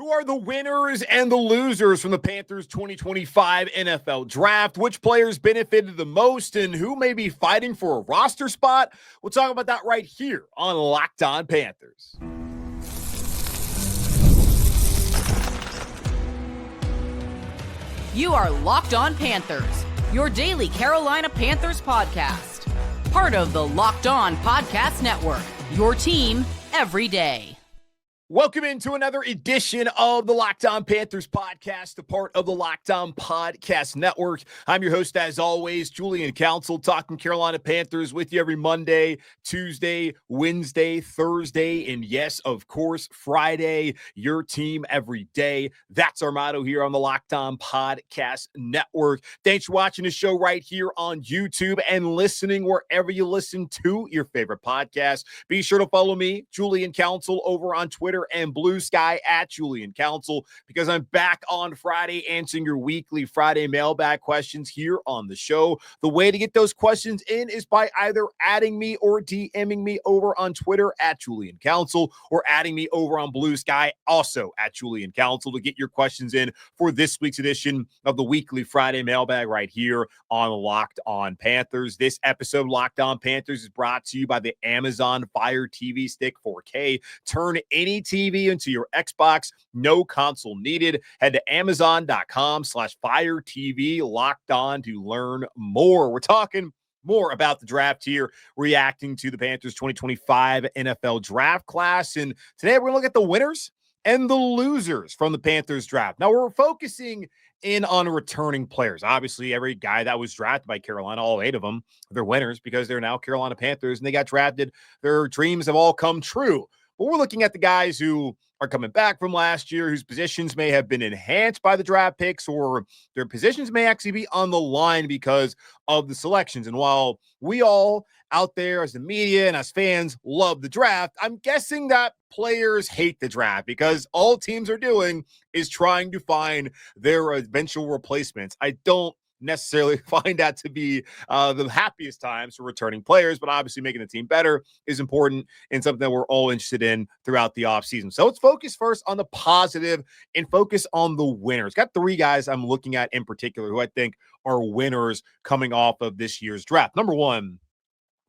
Who are the winners and the losers from the Panthers 2025 NFL Draft? Which players benefited the most and who may be fighting for a roster spot? We'll talk about that right here on Locked On Panthers. You are Locked On Panthers, your daily Carolina Panthers podcast. Part of the Locked On Podcast Network, your team every day. Welcome into another edition of the Locked On Panthers podcast, a part of the Locked On Podcast Network. I'm your host, as always, Julian Council, talking Carolina Panthers with you every Monday, Tuesday, Wednesday, Thursday, and yes, of course, Friday, your team every day. That's our motto here on the Locked On Podcast Network. Thanks for watching the show right here on YouTube and listening wherever you listen to your favorite podcast. Be sure to follow me, Julian Council, over on Twitter and Blue Sky at Julian Council, because I'm back on Friday answering your weekly Friday mailbag questions here on the show. The way to get those questions in is by either adding me or DMing me over on Twitter at Julian Council, or adding me over on Blue Sky, also at Julian Council, to get your questions in for this week's edition of the weekly Friday mailbag right here on Locked On Panthers. This episode of Locked On Panthers is brought to you by the Amazon Fire TV Stick 4K. Turn any TV into your Xbox, no console needed. Head to Amazon.com/Fire TV Locked On to learn more. We're talking more about the draft here, reacting to the Panthers 2025 NFL draft class. And today we're going to look at the winners and the losers from the Panthers draft. Now we're focusing in on returning players. Obviously, every guy that was drafted by Carolina, all 8 of them, they're winners because they're now Carolina Panthers and they got drafted. Their dreams have all come true. But we're looking at the guys who are coming back from last year, whose positions may have been enhanced by the draft picks, or their positions may actually be on the line because of the selections. And while we all out there as the media and as fans love the draft, I'm guessing that players hate the draft because all teams are doing is trying to find their eventual replacements. I don't necessarily find that to be the happiest times for returning players, but obviously making the team better is important and something that we're all interested in throughout the offseason. So let's focus first on the positive and focus on the winners. Got 3 guys I'm looking at in particular who I think are winners coming off of this year's draft. Number 1,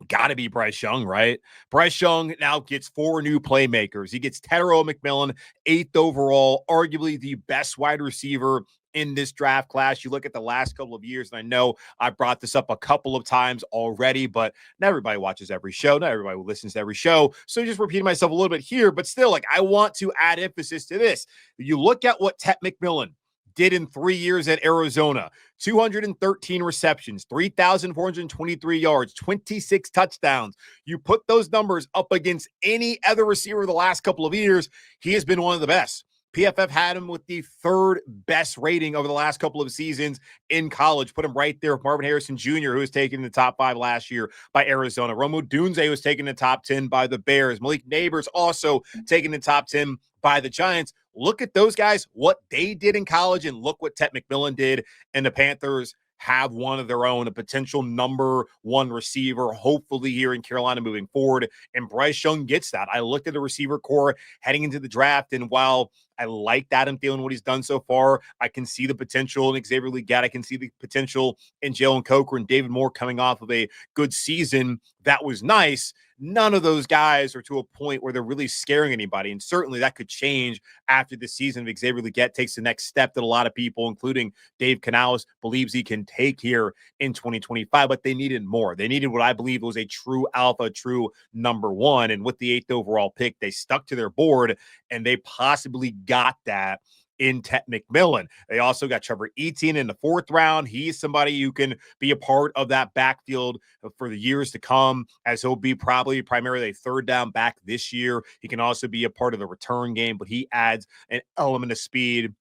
got to be Bryce Young, right? Bryce Young now gets 4 new playmakers. He gets Tetairoa McMillan, 8th overall, arguably the best wide receiver in this draft class. You look at the last couple of years, and I know I brought this up a couple of times already, but not everybody watches every show. Not everybody listens to every show. So just repeating myself a little bit here, but still, like, I want to add emphasis to this. You look at what Tet McMillan did in 3 years at Arizona: 213 receptions, 3,423 yards, 26 touchdowns. You put those numbers up against any other receiver the last couple of years, he has been one of the best. PFF had him with the 3rd best rating over the last couple of seasons in college. Put him right there with Marvin Harrison Jr., who was taken in the top 5 last year by Arizona. Rome Odunze was taken in the top 10 by the Bears. Malik Neighbors also taken in the top 10 by the Giants. Look at those guys, what they did in college, and look what Tet McMillan did. And the Panthers have one of their own, a potential number 1 receiver, hopefully here in Carolina moving forward. And Bryce Young gets that. I looked at the receiver core heading into the draft, and while I like Adam Thielen, what he's done so far, I can see the potential in Xavier Legette. I can see the potential in Jalen Coker and David Moore coming off of a good season. That was nice. None of those guys are to a point where they're really scaring anybody. And certainly that could change after the season if Xavier Legette takes the next step that a lot of people, including Dave Canales, believes he can take here in 2025. But they needed more. They needed what I believe was a true alpha, true number 1. And with the 8th overall pick, they stuck to their board, and they possibly got that in Tet McMillan. They also got Trevor Etienne in the 4th round. He's somebody who can be a part of that backfield for the years to come, as he'll be probably primarily a 3rd down back this year. He can also be a part of the return game, but he adds an element of speed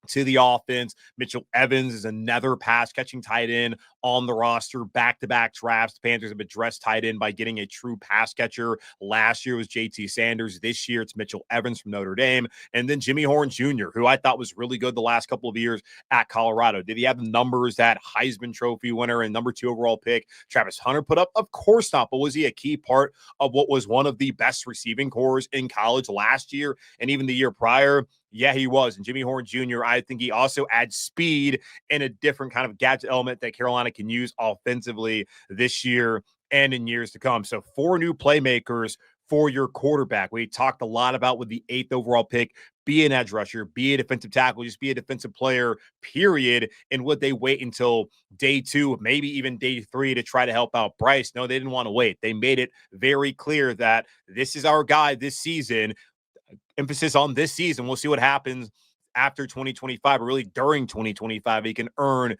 to the offense. Mitchell Evans is another pass-catching tight end on the roster. Back-to-back drafts, the Panthers have addressed tight end by getting a true pass catcher. Last year was JT Sanders. This year it's Mitchell Evans from Notre Dame. And then Jimmy Horn Jr., who I thought was really good the last couple of years at Colorado. Did he have the numbers that Heisman Trophy winner and number 2 overall pick Travis Hunter put up? Of course not. But was he a key part of what was one of the best receiving cores in college last year and even the year prior? Yeah, he was. And Jimmy Horn Jr., I think he also adds speed and a different kind of gadget element that Carolina can use offensively this year and in years to come. So 4 new playmakers for your quarterback. We talked a lot about with the 8th overall pick, be an edge rusher, be a defensive tackle, just be a defensive player, period. And would they wait until day 2, maybe even day 3 to try to help out Bryce? No, they didn't want to wait. They made it very clear that this is our guy this season. Emphasis on this season. We'll see what happens after 2025, or really during 2025. He can earn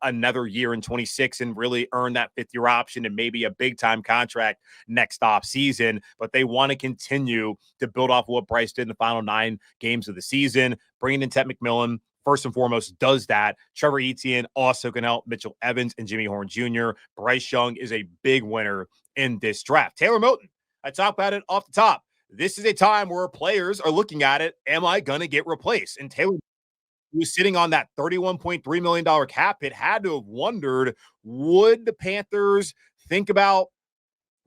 another year in 26 and really earn that 5th-year option and maybe a big-time contract next off season. But they want to continue to build off of what Bryce did in the final 9 games of the season. Bringing in Tetairoa McMillan, first and foremost, does that. Trevor Etienne also can help Mitchell Evans and Jimmy Horn Jr. Bryce Young is a big winner in this draft. Taylor Moton, I talked about it off the top. This is a time where players are looking at it. Am I going to get replaced? And Taylor, who was sitting on that $31.3 million cap hit, had to have wondered, would the Panthers think about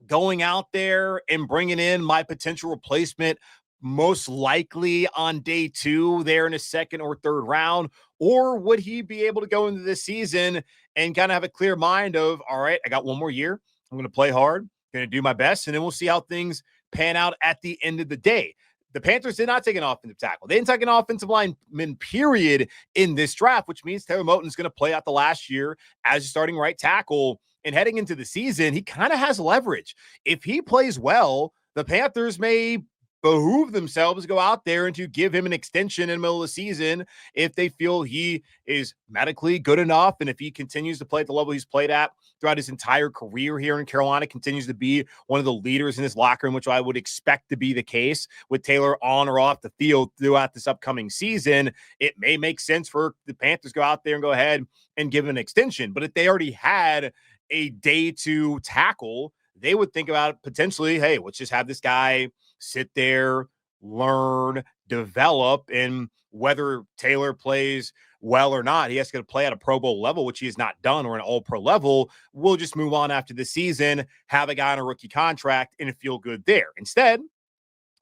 going out there and bringing in my potential replacement, most likely on day 2 there in a 2nd or 3rd round? Or would he be able to go into this season and kind of have a clear mind of, all right, I got 1 more year. I'm going to play hard, going to do my best, and then we'll see how things pan out at the end of the day. The Panthers did not take an offensive tackle. They didn't take an offensive lineman, period, in this draft, which means Taylor Moton is going to play out the last year as a starting right tackle. And heading into the season, he kind of has leverage. If he plays well, the Panthers may behoove themselves to go out there and to give him an extension in the middle of the season if they feel he is medically good enough. And if he continues to play at the level he's played at throughout his entire career here in Carolina, continues to be one of the leaders in his locker room, which I would expect to be the case with Taylor on or off the field throughout this upcoming season, it may make sense for the Panthers to go out there and go ahead and give him an extension. But if they already had a day 2 tackle, they would think about potentially, hey, let's just have this guy sit there, learn, develop, and whether Taylor plays well or not, he has to play at a Pro Bowl level, which he has not done, or an all-pro level. We'll just move on after the season, have a guy on a rookie contract, and feel good there. Instead,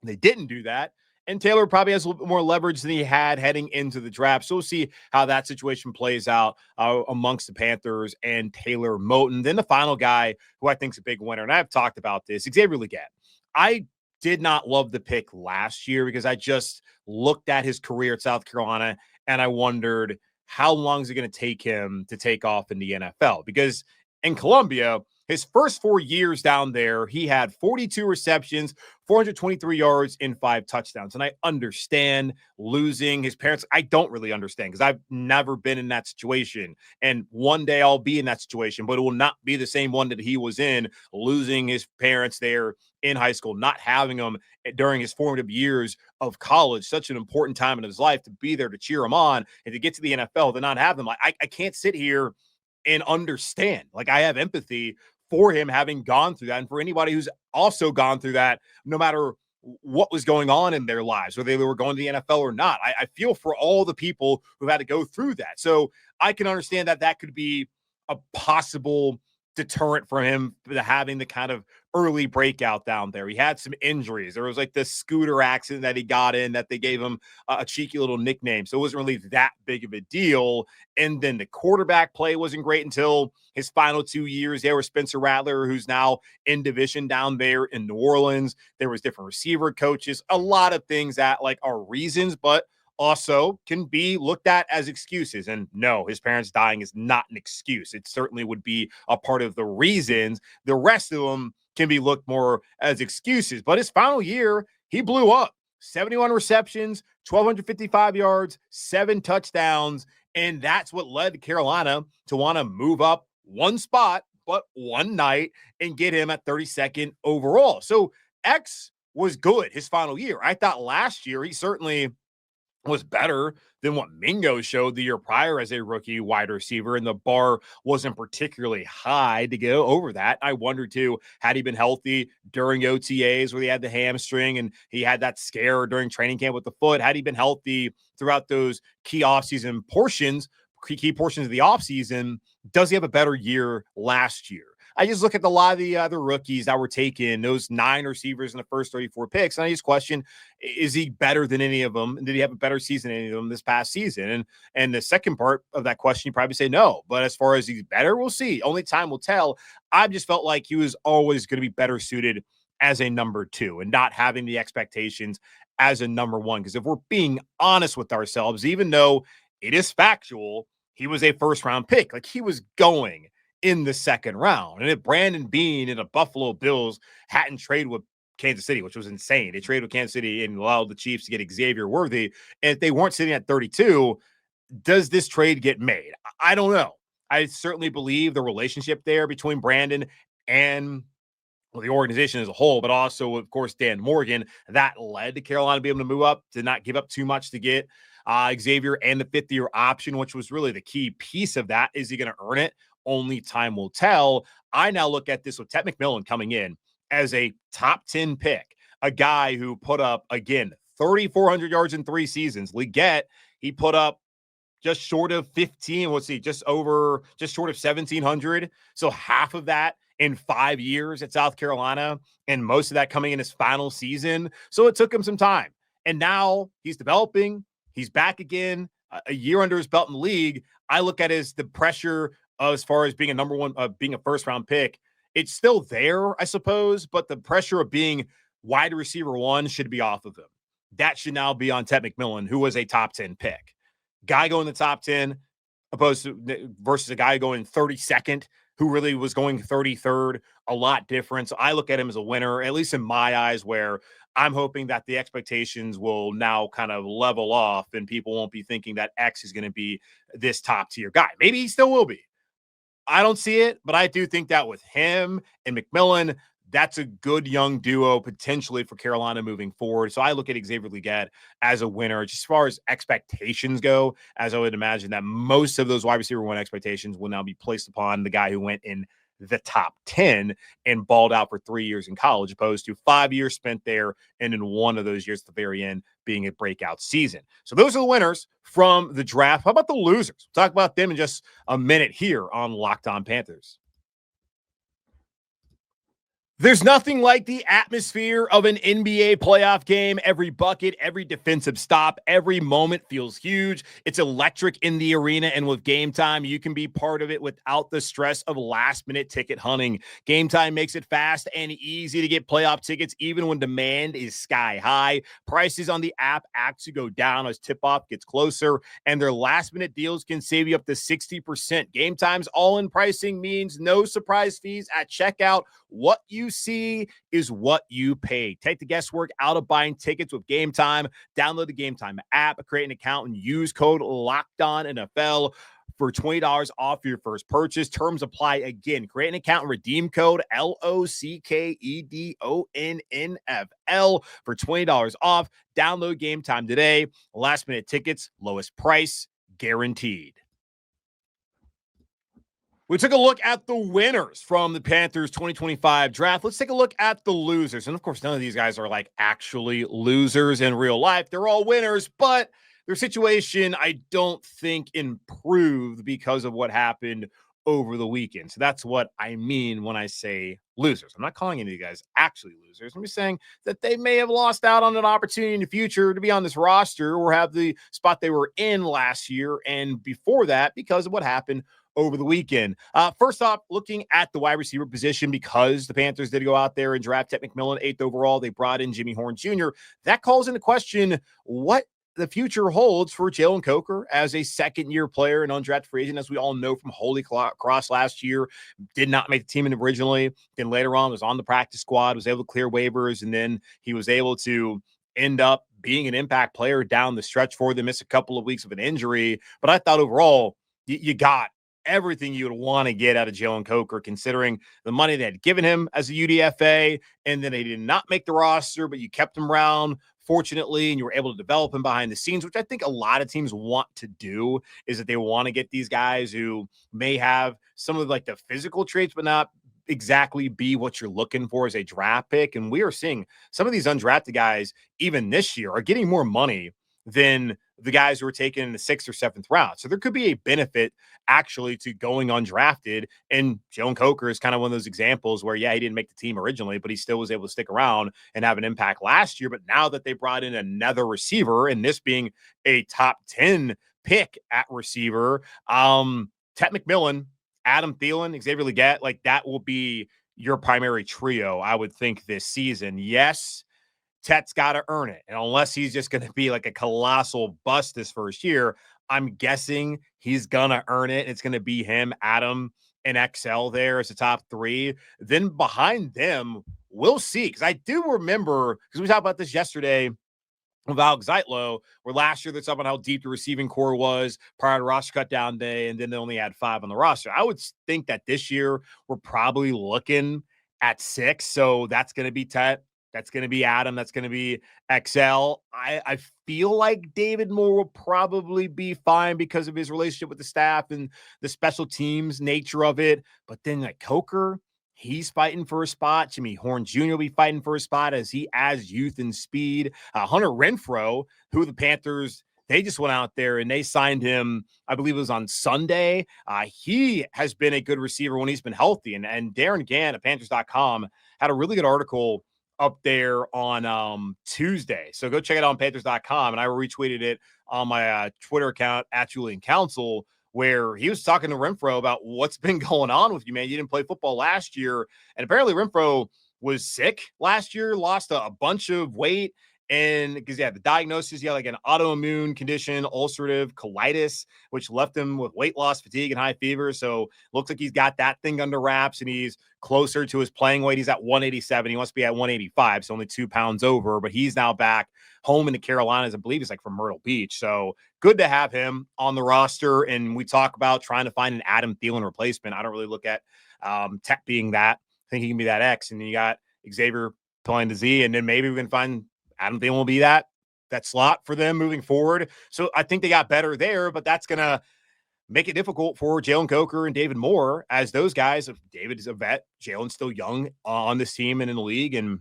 they didn't do that, and Taylor probably has a little bit more leverage than he had heading into the draft. So we'll see how that situation plays out amongst the Panthers and Taylor Moton. Then the final guy who I think is a big winner, and I've talked about this, Xavier Legette. I did not love the pick last year because I just looked at his career at South Carolina and I wondered, how long is it going to take him to take off in the NFL? Because in Columbia, his first 4 years down there, he had 42 receptions, 423 yards, and 5 touchdowns. And I understand losing his parents. I don't really understand because I've never been in that situation. And one day I'll be in that situation, but it will not be the same one that he was in, losing his parents there in high school, not having them during his formative years of college, such an important time in his life, to be there to cheer him on and to get to the NFL, to not have them. I can't sit here and understand. Like, I have empathy for him having gone through that, and for anybody who's also gone through that, no matter what was going on in their lives, whether they were going to the NFL or not. I feel for all the people who've had to go through that. So I can understand that that could be a possible deterrent for him to having the kind of early breakout down there. He had some injuries. There was like this scooter accident that he got in that they gave him a cheeky little nickname. So it wasn't really that big of a deal. And then the quarterback play wasn't great until his final 2 years. There was Spencer Rattler, who's now in division down there in New Orleans. There was different receiver coaches, a lot of things that like are reasons, but also can be looked at as excuses. And no, his parents dying is not an excuse. It certainly would be a part of the reasons. The rest of them can be looked more as excuses. But his final year, he blew up. 71 receptions, 1,255 yards, 7 touchdowns. And that's what led Carolina to want to move up one spot, but one night, and get him at 32nd overall. So X was good his final year. I thought last year he certainly was better than what Mingo showed the year prior as a rookie wide receiver, and the bar wasn't particularly high to go over that. I wondered too, had he been healthy during OTAs where he had the hamstring and he had that scare during training camp with the foot, had he been healthy throughout those key portions of the offseason, does he have a better year last year? I just look at a lot of the other rookies that were taken, those 9 receivers in the first 34 picks, and I just question, is he better than any of them? Did he have a better season than any of them this past season? And the second part of that question, you probably say no. But as far as he's better, we'll see. Only time will tell. I just felt like he was always going to be better suited as a number 2 and not having the expectations as a number 1. Because if we're being honest with ourselves, even though it is factual, he was a first-round pick. Like, he was going in the second round. And if Brandon Beane and the Buffalo Bills hadn't traded with Kansas City, which was insane, they traded with Kansas City and allowed the Chiefs to get Xavier Worthy, and if they weren't sitting at 32, does this trade get made? I don't know. I certainly believe the relationship there between Brandon and the organization as a whole, but also, of course, Dan Morgan, that led to Carolina being able to move up, to not give up too much to get Xavier and the 5th-year option, which was really the key piece of that. Is he going to earn it? Only time will tell. I now look at this with Tetairoa McMillan coming in as a top 10 pick, a guy who put up, again, 3,400 yards in 3 seasons. Legette, he put up just short of 15, just short of 1,700. So half of that in 5 years at South Carolina, and most of that coming in his final season. So it took him some time. And now he's developing. He's back again, a year under his belt in the league. I look at it as the pressure as far as being a number 1, being a first-round pick. It's still there, I suppose, but the pressure of being wide receiver 1 should be off of him. That should now be on Tetairoa McMillan, who was a top 10 pick. Guy going the top 10 versus a guy going 32nd, who really was going 33rd, a lot different. So I look at him as a winner, at least in my eyes, where I'm hoping that the expectations will now kind of level off and people won't be thinking that X is going to be this top tier guy. Maybe he still will be. I don't see it, but I do think that with him and McMillan, that's a good young duo potentially for Carolina moving forward. So I look at Xavier Legette as a winner. Just as far as expectations go, as I would imagine that most of those wide receiver 1 expectations will now be placed upon the guy who went in the top 10 and balled out for 3 years in college, opposed to 5 years spent there, and in one of those years at the very end being a breakout season. So those are the winners from the draft. How about the losers? We'll talk about them in just a minute here on Locked On Panthers. There's nothing like the atmosphere of an NBA playoff game. Every bucket, every defensive stop, every moment feels huge. It's electric in the arena, and with Game Time, you can be part of it without the stress of last-minute ticket hunting. Game Time makes it fast and easy to get playoff tickets, even when demand is sky high. Prices on the app actually go down as tip-off gets closer, and their last-minute deals can save you up to 60%. Game Time's all-in pricing means no surprise fees at checkout. What you see is what you pay. Take the guesswork out of buying tickets with Game Time. Download the Game Time app, create an account, and use code LOCKEDONNFL for $20 off your first purchase. Terms apply. Again, create an account and redeem code LOCKEDONNFL for $20 off. Download Game Time today. Last minute tickets, lowest price guaranteed. We took a look at the winners from the Panthers 2025 draft. Let's take a look at the losers. And of course, none of these guys are like actually losers in real life. They're all winners, but their situation, I don't think, improved because of what happened over the weekend. So that's what I mean when I say losers. I'm not calling any of you guys actually losers. I'm just saying that they may have lost out on an opportunity in the future to be on this roster or have the spot they were in last year and before that because of what happened over the weekend. First off, looking at the wide receiver position, because the Panthers did go out there and draft Tetairoa McMillan 8th overall, they brought in Jimmy Horn Jr. That calls into question what the future holds for Jalen Coker as a second-year player and undrafted free agent. As we all know from Holy Cross last year, did not make the team originally. Then later on was on the practice squad, was able to clear waivers, and then he was able to end up being an impact player down the stretch for them. Missed a couple of weeks of an injury. But I thought overall, you got everything you would want to get out of Jalen Coker, considering the money they had given him as a UDFA, and then he did not make the roster, but you kept him around, fortunately, and you were able to develop him behind the scenes, which I think a lot of teams want to do, is that they want to get these guys who may have some of like the physical traits, but not exactly be what you're looking for as a draft pick. And we are seeing some of these undrafted guys, even this year, are getting more money than the guys who were taken in the 6th or 7th round. So there could be a benefit actually to going undrafted. And Jalen Coker is kind of one of those examples where, yeah, he didn't make the team originally, but he still was able to stick around and have an impact last year. But now that they brought in another receiver, and this being a top 10 pick at receiver, Tet McMillan, Adam Thielen, Xavier Legette, like that will be your primary trio, I would think, this season. Yes, Tet's got to earn it. And unless he's just going to be like a colossal bust this first year, I'm guessing he's going to earn it. It's going to be him, Adam, and XL there as the top 3. Then behind them, we'll see. Because I do remember, because we talked about this yesterday of Alex Zeitlo, where last year they talked about how deep the receiving core was prior to roster cutdown day, and then they only had 5 on the roster. I would think that this year we're probably looking at 6. So that's going to be Tet. That's going to be Adam. That's going to be XL. I feel like David Moore will probably be fine because of his relationship with the staff and the special teams nature of it. But then like Coker, he's fighting for a spot. Jimmy Horn Jr. will be fighting for a spot as he adds youth and speed. Hunter Renfrow, who the Panthers, they just went out there and they signed him, I believe it was on Sunday. He has been a good receiver when he's been healthy. And Darren Gann at Panthers.com had a really good article up there on Tuesday. So go check it out on Panthers.com. And I retweeted it on my Twitter account at Julian Council, where he was talking to Renfrow about what's been going on with you, man. You didn't play football last year. And apparently Renfrow was sick last year, lost a bunch of weight. And because, yeah, the diagnosis, like an autoimmune condition, ulcerative colitis, which left him with weight loss, fatigue, and high fever. So looks like he's got that thing under wraps and he's closer to his playing weight. He's at 187. He wants to be at 185, so only 2 pounds over. But he's now back home in the Carolinas. I believe he's like from Myrtle Beach. So good to have him on the roster. And we talk about trying to find an Adam Thielen replacement. I don't really look at Tech being that. I think he can be that X. And then you got Xavier playing the Z. And then maybe we can find Adam Thielen will be that slot for them moving forward. So I think they got better there, but that's going to make it difficult for Jalen Coker and David Moore, as those guys. David is a vet, Jalen's still young on this team and in the league. And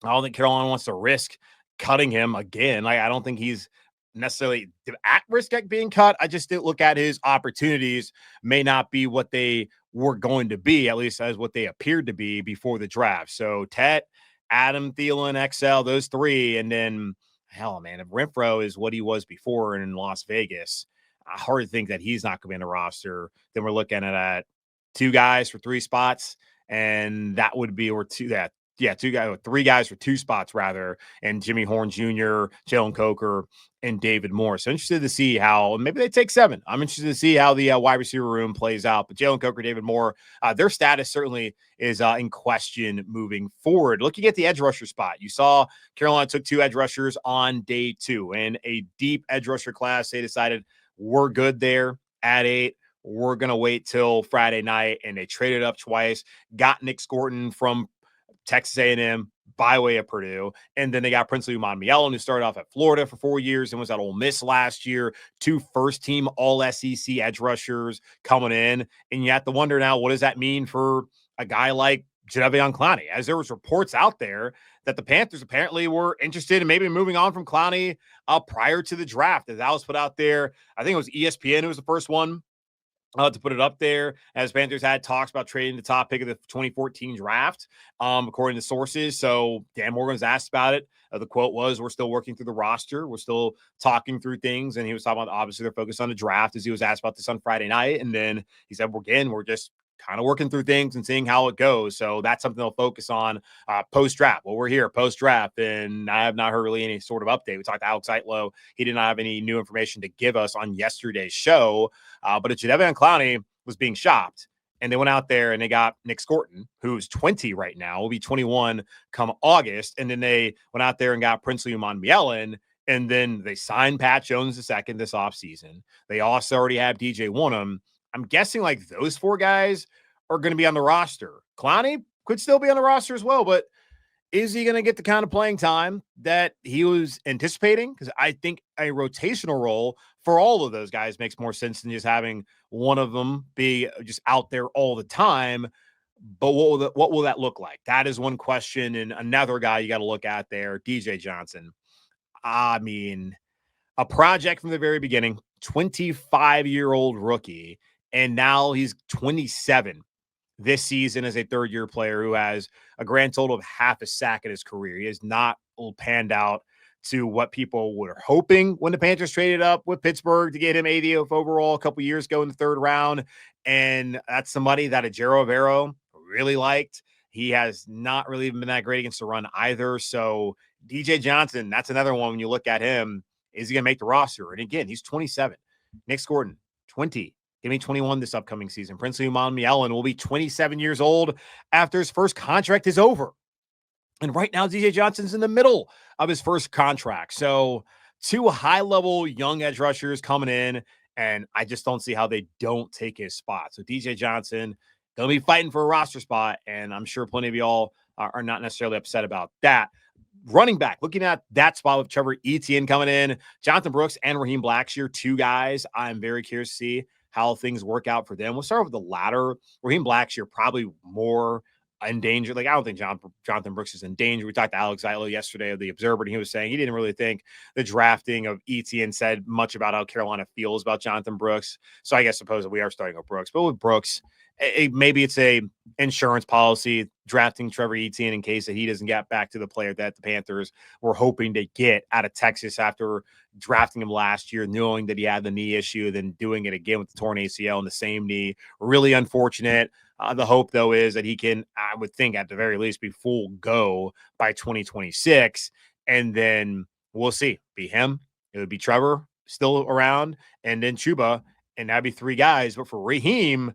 I don't think Carolina wants to risk cutting him again. Like, I don't think he's necessarily at risk at being cut. I just didn't look at his opportunities may not be what they were going to be, at least as what they appeared to be before the draft. So Tet, Adam Thielen, XL, those 3. And then, hell, man, if Renfrow is what he was before in Las Vegas, hard to think that he's not going to be in the roster. Then we're looking at 2 guys for 3 spots. And that would be, or 2 guys, 3 guys for 2 spots rather. And Jimmy Horn Jr., Jalen Coker, and David Moore. So interested to see how maybe they take 7. I'm interested to see how the wide receiver room plays out. But Jalen Coker, David Moore, their status certainly is in question moving forward. Looking at the edge rusher spot, you saw Carolina took 2 edge rushers on day 2. In a deep edge rusher class, they decided we're good there at 8. We're going to wait till Friday night. And they traded up twice, got Nick Scorton from Texas A&M by way of Purdue. And then they got Princely McMillan, who started off at Florida for 4 years and was at Ole Miss last year. 2 first-team All-SEC edge rushers coming in. And you have to wonder now, what does that mean for a guy like Jadeveon Clowney? As there was reports out there that the Panthers apparently were interested in maybe moving on from Clowney prior to the draft. As that was put out there, I think it was ESPN who was the first one to put it up there, as Panthers had talks about trading the top pick of the 2014 draft, according to sources. So Dan Morgan was asked about it. The quote was, "We're still working through the roster. We're still talking through things." And he was talking about, obviously, they're focused on the draft, as he was asked about this on Friday night. And then he said, we're just kind of working through things and seeing how it goes. So that's something they'll focus on post-draft. Well, we're here post-draft, and I have not heard really any sort of update. We talked to Alex Zeitlo. He did not have any new information to give us on yesterday's show. But Jadeveon Clowney was being shopped, and they went out there and they got Nick Scorton, who's 20 right now, will be 21 come August. And then they went out there and got Princely McMillan, and then they signed Pat Jones II this offseason. They also already have DJ Wonnum. I'm guessing like those 4 guys are going to be on the roster. Clowney could still be on the roster as well, but is he going to get the kind of playing time that he was anticipating? Because I think a rotational role for all of those guys makes more sense than just having one of them be just out there all the time. But what will that look like? That is one question. And another guy you got to look at there, DJ Johnson. I mean, A project from the very beginning, 25-year-old rookie, and now he's 27 this season as a third-year player who has a grand total of half a sack in his career. He has not panned out to what people were hoping when the Panthers traded up with Pittsburgh to get him 80th overall a couple years ago in the third round. And that's somebody that Ejiro Evero really liked. He has not really been that great against the run either. So DJ Johnson, that's another one when you look at him. Is he going to make the roster? And again, he's 27. Nick Gordon, 20. Give me 21 this upcoming season. Princely McMillan will be 27 years old after his first contract is over. And right now, DJ Johnson's in the middle of his first contract. So two high-level young edge rushers coming in, and I just don't see how they don't take his spot. So DJ Johnson, they'll be fighting for a roster spot, and I'm sure plenty of y'all are not necessarily upset about that. Running back, looking at that spot with Trevor Etienne coming in, Jonathan Brooks and Raheem Blackshear, two guys I'm very curious to see how things work out for them. We'll start with the latter. Raheem Blackshear probably more in danger. Like, I don't think Jonathan Brooks is in danger. We talked to Alex Zilo yesterday of the Observer, and he was saying he didn't really think the drafting of Etienne said much about how Carolina feels about Jonathan Brooks. So I guess suppose we are starting with Brooks. But with Brooks, maybe it's a insurance policy drafting Trevor Etienne in case that he doesn't get back to the player that the Panthers were hoping to get out of Texas after drafting him last year, knowing that he had the knee issue, then doing it again with the torn ACL in the same knee. Really unfortunate. The hope, though, is that he can, I would think, at the very least, be full go by 2026. And then we'll see. Be him. It would be Trevor still around, and then Chuba, and that'd be three guys. But for Raheem,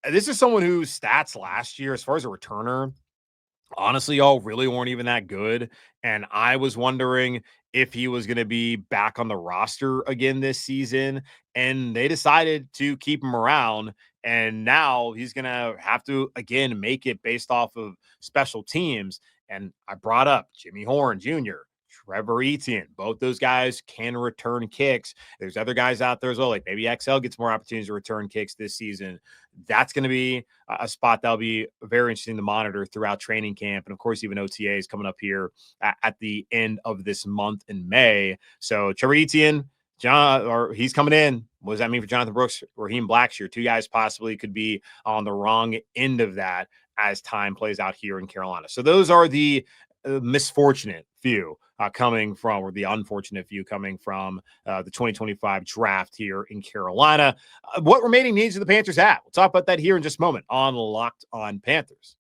this is someone whose stats last year, as far as a returner, honestly, y'all really weren't even that good. And I was wondering if he was going to be back on the roster again this season. And they decided to keep him around. And now he's going to have to, again, make it based off of special teams. And I brought up Jimmy Horn Jr., Trevor Etienne. Both those guys can return kicks. There's other guys out there as well. Like maybe XL gets more opportunities to return kicks this season. That's going to be a spot that'll be very interesting to monitor throughout training camp. And of course, even OTA is coming up here at the end of this month in May. So Trevor Etienne, he's coming in. What does that mean for Jonathan Brooks, Raheem Blackshear? Two guys possibly could be on the wrong end of that as time plays out here in Carolina. So those are the misfortunate few coming from, or the unfortunate few coming from the 2025 draft here in Carolina. What remaining needs do the Panthers have? We'll talk about that here in just a moment on Locked On Panthers.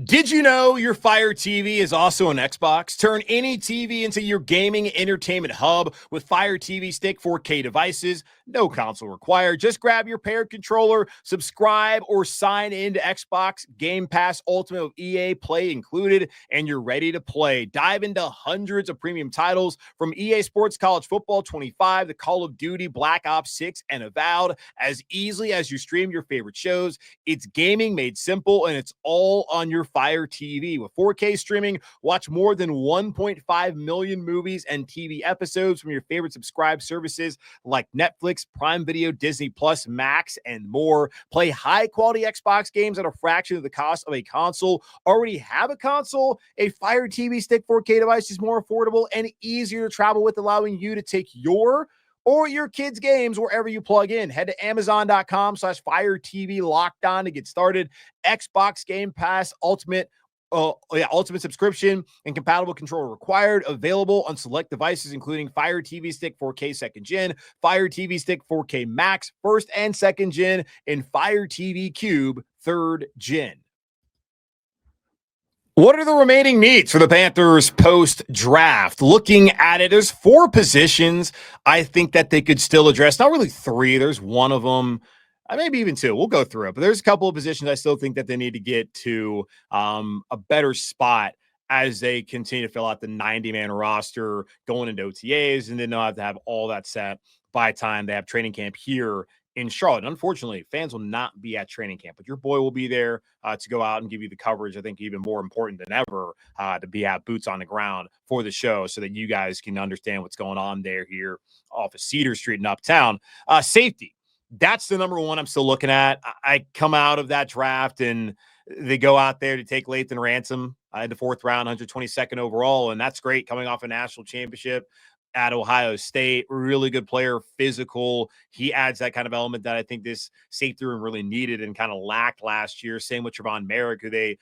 Did you know your Fire TV is also an Xbox? Turn any TV into your gaming entertainment hub with Fire TV Stick 4K devices. No console required. Just grab your paired controller, subscribe, or sign into Xbox Game Pass Ultimate with EA Play included, and you're ready to play. Dive into hundreds of premium titles from EA Sports College Football 25 to Call of Duty Black Ops 6 and Avowed as easily as you stream your favorite shows. It's gaming made simple, and it's all on your Fire TV. With 4K streaming, watch more than 1.5 million movies and TV episodes from your favorite subscribed services like Netflix, Prime Video, Disney Plus, Max, and more. Play high-quality Xbox games at a fraction of the cost of a console. Already have a console? A Fire TV Stick 4K device is more affordable and easier to travel with, allowing you to take your or your kids' games wherever you plug in. Head to Amazon.com/Fire TV Locked On to get started. Xbox Game Pass Ultimate subscription and compatible controller required. Available on select devices, including Fire TV Stick 4K 2nd Gen, Fire TV Stick 4K Max 1st and 2nd Gen, and Fire TV Cube 3rd Gen. What are the remaining needs for the Panthers post-draft? Looking at it, there's 4 positions I think that they could still address. Not really 3. There's one of them, maybe even 2. We'll go through it. But there's a couple of positions I still think that they need to get to a better spot as they continue to fill out the 90-man roster going into OTAs, and then they'll have to have all that set by the time they have training camp here in Charlotte. Unfortunately, fans will not be at training camp, but your boy will be there to go out and give you the coverage. I think even more important than ever to have boots on the ground for the show so that you guys can understand what's going on there here off of Cedar Street in Uptown. Safety. That's the number one I'm still looking at. I come out of that draft and they go out there to take Lathan Ransom in the 4th round, 122nd overall. And that's great coming off a national championship at Ohio State. Really good player, physical. He adds that kind of element that I think this safety room really needed and kind of lacked last year. Same with Trevon Merrick, who they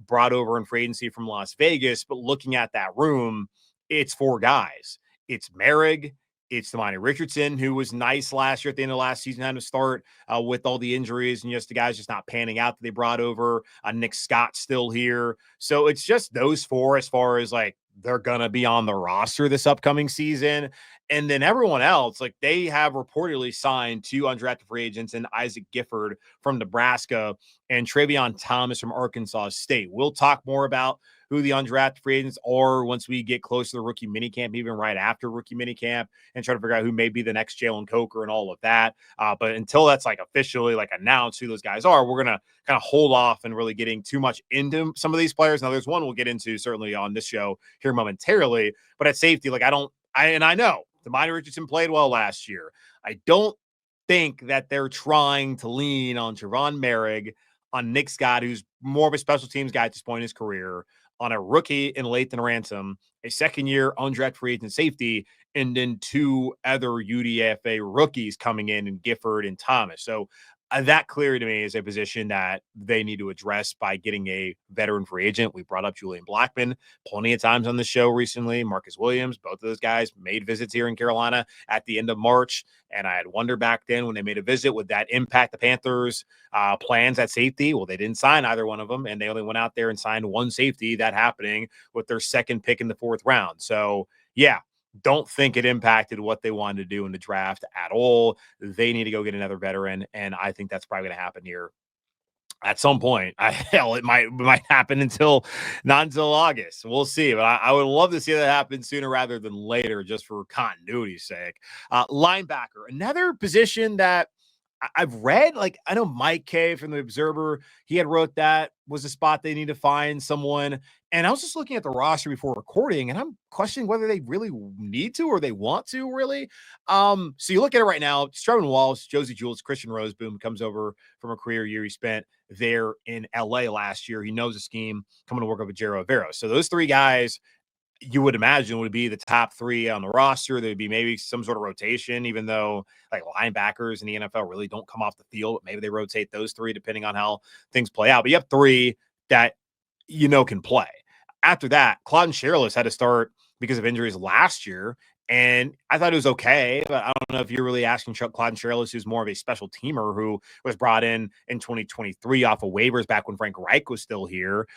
brought over in free agency from Las Vegas. But looking at that room, it's 4 guys. It's Merrick. It's Tamani Richardson, who was nice last year at the end of last season, had to start with all the injuries and just the guys just not panning out that they brought over. Nick Scott still here. So it's just those 4 as far as like they're going to be on the roster this upcoming season. And then everyone else, like they have reportedly signed 2 undrafted free agents and Isaac Gifford from Nebraska and Travion Thomas from Arkansas State. We'll talk more about who the undrafted free agents are once we get close to the rookie minicamp, even right after rookie minicamp, and try to figure out who may be the next Jalen Coker and all of that. But until that's like officially like announced who those guys are, we're going to kind of hold off and really getting too much into some of these players. Now there's one we'll get into certainly on this show here momentarily, but at safety, like I know Tamani Richardson played well last year. I don't think that they're trying to lean on Trevon Merrick, on Nick Scott, who's more of a special teams guy at this point in his career, on a rookie in Lathan Ransom, a second-year undrafted free agent safety, and then 2 other UDFA rookies coming in Gifford and Thomas. So that clearly to me is a position that they need to address by getting a veteran free agent. We brought up Julian Blackmon plenty of times on the show recently. Marcus Williams, both of those guys made visits here in Carolina at the end of March. And I had wondered back then when they made a visit, would that impact the Panthers' plans at safety? Well, they didn't sign either one of them, and they only went out there and signed 1 safety, that happening with their 2nd pick in the 4th round. So, yeah. Don't think it impacted what they wanted to do in the draft at all. They need to go get another veteran, and I think that's probably going to happen here at some point. It might happen not until August. We'll see, but I would love to see that happen sooner rather than later, just for continuity's sake. Linebacker, another position that I've read, like I know Mike K from the Observer, he had wrote that was a spot they need to find someone. And I was just looking at the roster before recording, and I'm questioning whether they really need to or they want to really. So you look at it right now, Strowman Wallace, Josie Jules, Christian Roseboom comes over from a career year he spent there in LA last year. He knows the scheme, coming to work with Jero Avero. So those 3 guys you would imagine would be the top 3 on the roster. There'd be maybe some sort of rotation, even though like linebackers in the NFL really don't come off the field. Maybe they rotate those 3 depending on how things play out. But you have 3 that can play. After that, Claude Sherlis had to start because of injuries last year, and I thought it was okay. But I don't know if you're really asking Claude Sherlis, who's more of a special teamer who was brought in 2023 off of waivers back when Frank Reich was still here.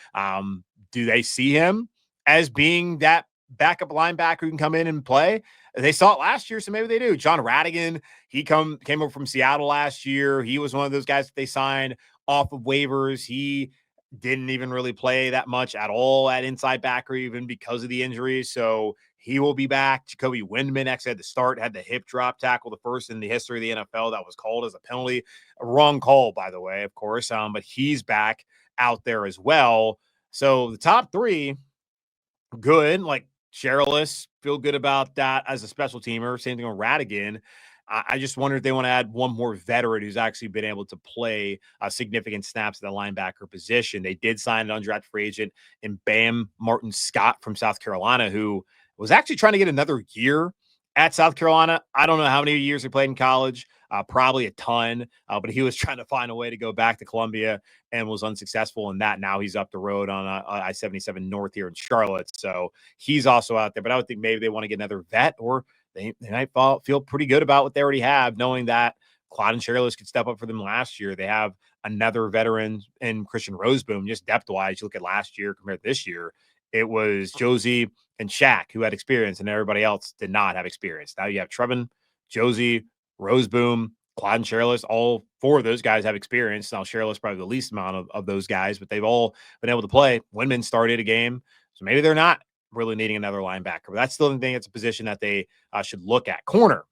Do they see him as being that backup linebacker who can come in and play? They saw it last year, so maybe they do. John Radigan, he came over from Seattle last year. He was one of those guys that they signed off of waivers. He didn't even really play that much at all at inside backer, even because of the injuries. So he will be back. Jacoby Windman actually had to start, had the hip drop tackle, the first in the history of the NFL that was called as a penalty. A wrong call, by the way, of course. But he's back out there as well. So the top 3, good. Like Sherlis, feel good about that as a special teamer. Same thing with Radigan. I just wonder if they want to add one more veteran who's actually been able to play significant snaps at the linebacker position. They did sign an undrafted free agent in Bam Martin Scott from South Carolina, who was actually trying to get another year at South Carolina. I don't know how many years he played in college, probably a ton, but he was trying to find a way to go back to Columbia and was unsuccessful in that. Now he's up the road on I-77 North here in Charlotte. So he's also out there, but I would think maybe they want to get another vet, or they might feel pretty good about what they already have, knowing that Claude and Sherlis could step up for them last year. They have another veteran in Christian Roseboom, just depth-wise. You look at last year compared to this year, it was Josie and Shaq who had experience, and everybody else did not have experience. Now you have Trevin, Josie, Roseboom, Claude and Sherlis. All 4 of those guys have experience. Now Sherlis probably the least amount of those guys, but they've all been able to play. Windman started a game, so maybe they're not really needing another linebacker. But that's still the thing. It's a position that they should look at. Corner.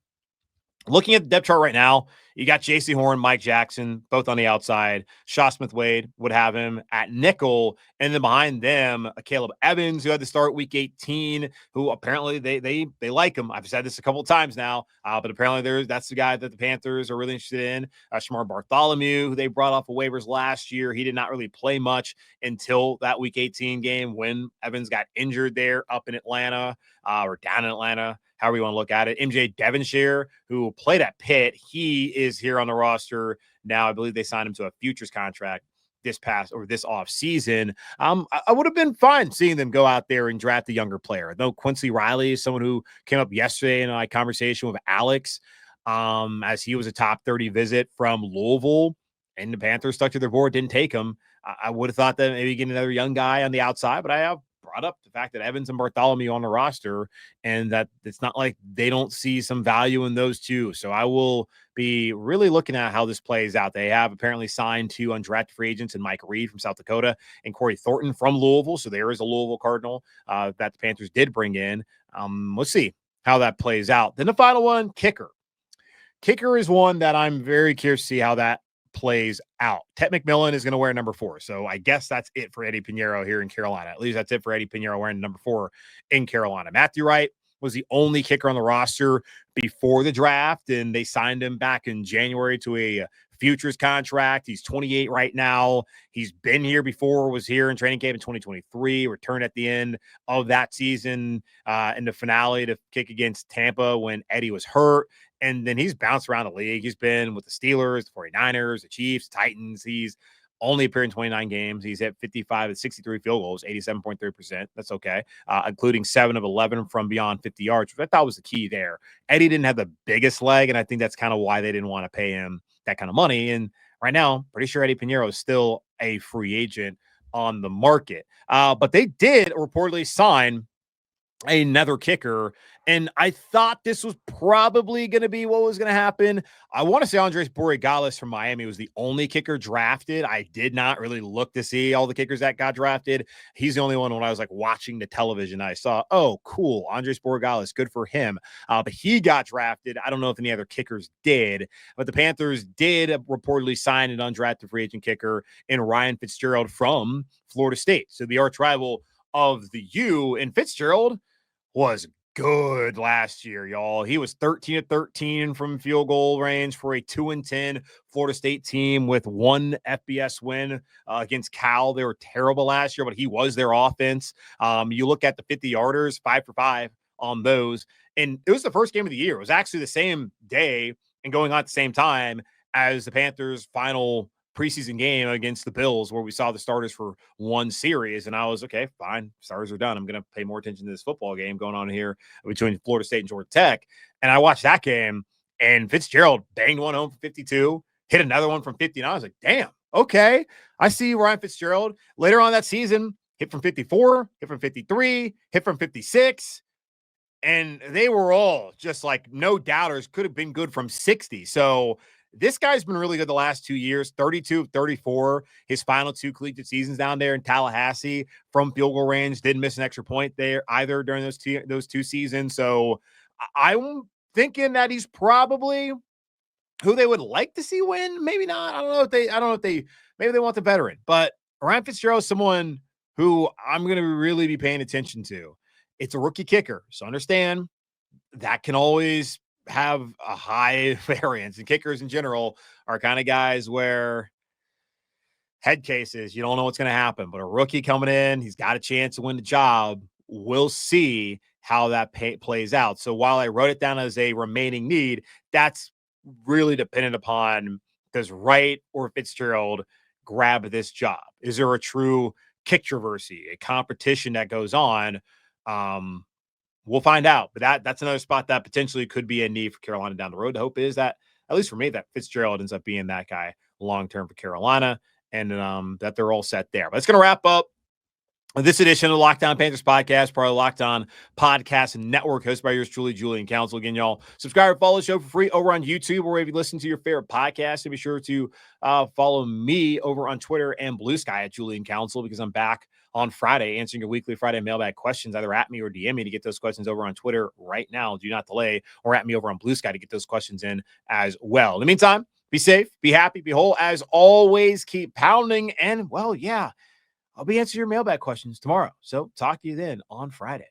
Looking at the depth chart right now, you got J.C. Horn, Mike Jackson, both on the outside. Shaw Smith-Wade would have him at nickel. And then behind them, Caleb Evans, who had to start week 18, who apparently they like him. I've said this a couple of times now, but apparently that's the guy that the Panthers are really interested in. Shamar Bartholomew, who they brought off of waivers last year. He did not really play much until that week 18 game when Evans got injured there up in Atlanta or down in Atlanta, however you want to look at it. MJ Devonshire, who played at Pitt, he is here on the roster now. I believe they signed him to a futures contract this off season. I would have been fine seeing them go out there and draft a younger player. Though Quincy Riley is someone who came up yesterday in my conversation with Alex, as he was a top 30 visit from Louisville, and the Panthers stuck to their board, didn't take him. I would have thought that maybe getting another young guy on the outside, but I have brought up the fact that Evans and Bartholomew on the roster, and that it's not like they don't see some value in those two. So I will be really looking at how this plays out. They have apparently signed two undrafted free agents, and Mike Reed from South Dakota and Corey Thornton from Louisville. So there is a Louisville Cardinal that the Panthers did bring in. We'll see how that plays out. Then the final one, kicker. Kicker is one that I'm very curious to see how that plays out. Tetairoa McMillan is going to wear number 4. So I guess that's it for Eddie Pinheiro here in Carolina. At least that's it for Eddie Pinheiro wearing number 4 in Carolina. Matthew Wright was the only kicker on the roster before the draft, and they signed him back in January to a futures contract. He's 28 right now. He's been here before, was here in training camp in 2023, returned at the end of that season in the finale to kick against Tampa when Eddie was hurt. And then he's bounced around the league. He's been with the Steelers, the 49ers, the Chiefs, Titans. He's only appeared in 29 games. He's hit 55 and 63 field goals, 87.3%. That's okay, including 7 of 11 from beyond 50 yards, which I thought was the key there. Eddie didn't have the biggest leg, and I think that's kind of why they didn't want to pay him that kind of money. And right now, pretty sure Eddie Pinheiro is still a free agent on the market. But they did reportedly sign another kicker, and I thought this was probably going to be what was going to happen. I want to say Andres Borregales from Miami was the only kicker drafted. I did not really look to see all the kickers that got drafted. He's the only one when I was like watching the television, I saw, oh, cool, Andres Borregales, good for him. But he got drafted. I don't know if any other kickers did, but the Panthers did reportedly sign an undrafted free agent kicker in Ryan Fitzgerald from Florida State. So the arch rival of the U, and Fitzgerald was good last year, y'all. He was 13 of 13 from field goal range for a 2-10 Florida State team with 1 FBS win against Cal. They were terrible last year, but he was their offense. You look at the 50-yarders, 5 for 5 on those. And it was the first game of the year. It was actually the same day and going on at the same time as the Panthers' final preseason game against the Bills, where we saw the starters for one series. And I was, okay, fine, starters are done. I'm going to pay more attention to this football game going on here between Florida State and Georgia Tech. And I watched that game, and Fitzgerald banged one home for 52, hit another one from 50. And I was like, damn, okay. I see Ryan Fitzgerald later on that season, hit from 54, hit from 53, hit from 56. And they were all just like no doubters, could have been good from 60. So this guy's been really good the last 2 years, 32 of 34. His final 2 collegiate seasons down there in Tallahassee from field goal range. Didn't miss an extra point there either during those two seasons. So I'm thinking that he's probably who they would like to see win. Maybe not. I don't know if they maybe they want the veteran. But Ryan Fitzgerald is someone who I'm going to really be paying attention to. It's a rookie kicker. So understand that can always have a high variance, and kickers in general are kind of guys where head cases, you don't know what's going to happen, but a rookie coming in, he's got a chance to win the job. We'll see how that plays out. So while I wrote it down as a remaining need, that's really dependent upon, does Wright or Fitzgerald grab this job? Is there a true kick traversy, a competition that goes on? We'll find out, but that's another spot that potentially could be a need for Carolina down the road. The hope is that, at least for me, that Fitzgerald ends up being that guy long-term for Carolina, and that they're all set there. But it's going to wrap up This edition of the Locked On Panthers podcast, part of the Locked On Podcast Network, hosted by yours truly, Julian Council. Again, y'all, subscribe and follow the show for free over on YouTube or wherever you listen to your favorite podcast. And be sure to follow me over on Twitter and Blue Sky at Julian Council, because I'm back on Friday answering your weekly Friday mailbag questions, either at me or DM me to get those questions over on Twitter right now. Do not delay, or at me over on Blue Sky to get those questions in as well. In the meantime, be safe, be happy, be whole. As always, keep pounding. And, well, yeah, I'll be answering your mailbag questions tomorrow. So talk to you then on Friday.